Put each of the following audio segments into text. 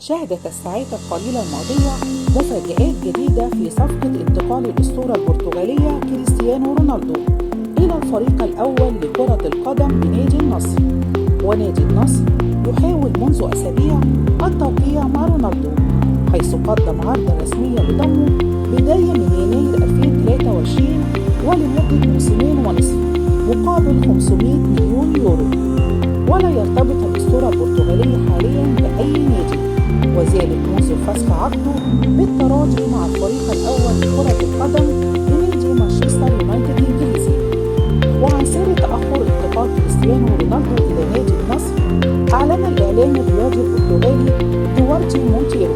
شهدت الساعات القليلة الماضية مفاجآت جديدة في صفقة انتقال الأسطورة البرتغالية كريستيانو رونالدو إلى الفريق الأول لكرة القدم بنادي النصر. ونادي النصر يحاول منذ أسابيع التوقيع مع رونالدو، حيث قدم عرضا رسميا لضمه بداية من يناير 2023 ولمدة موسمين ونصف مقابل 500 مليون يورو. ولا يرتبط الأسطورة البرتغالية حاليا بأي نادي، وذلك منذ فسخ عقده بالتراضي مع الفريق الأول لكرة القدم بنادي مانشستر يونايتد الإنجليزي. وعن سير تأخر انتقال كريستيانو رونالدو إلى نادي النصر، أعلن الإعلامي الرياضي البرتغالي دوارتي مونتيرو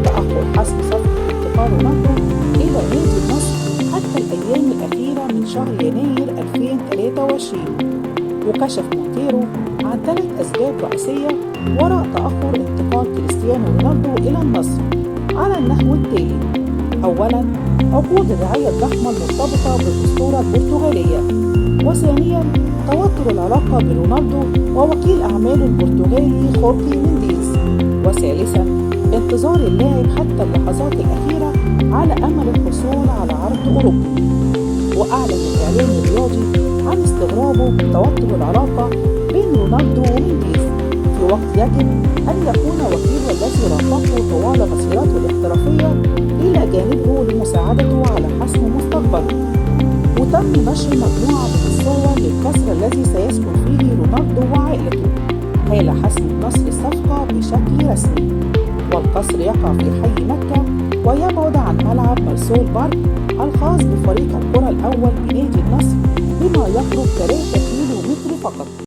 تأخر حسم صفقة انتقال رونالدو إلى نادي النصر حتى الأيام الأخيرة من شهر يناير 2023. وكشف مونتيرو عن 3 أسباب رئيسية وراء تأخر انتقال كريستيانو رونالدو إلى النصر على النحو التالي: أولاً، عقود الرعاية الضخمة المرتبطة بالأسطورة البرتغالية. وثانياً، توتر العلاقة برونالدو ووكيل أعماله البرتغالي خورخي مينديز. وثالثاً، انتظار اللاعب حتى اللحظات الأخيرة على أمل الحصول على عرض أوروبي. وأعلن الإعلام الرياضي عن استغرابه بتوتر العلاقة بين رونالدو ومينديز في وقت يجب أن يكون وكيله الذي رافقه طوال مسيرته الاحترافية إلى جانبه لمساعدته على حسم مستقبله. وتم نشر مجموعة من الصور للقصر الذي سيسكن فيه رونالدو وعائلته حال حسم النصر الصفقة بشكل رسمي. والقصر يقع في حي مكة ويبعد عن ملعب مارسيل بارك الخاص بفريق الكرة الأول بنادي النصر بما يقرب 3 كيلو متر فقط.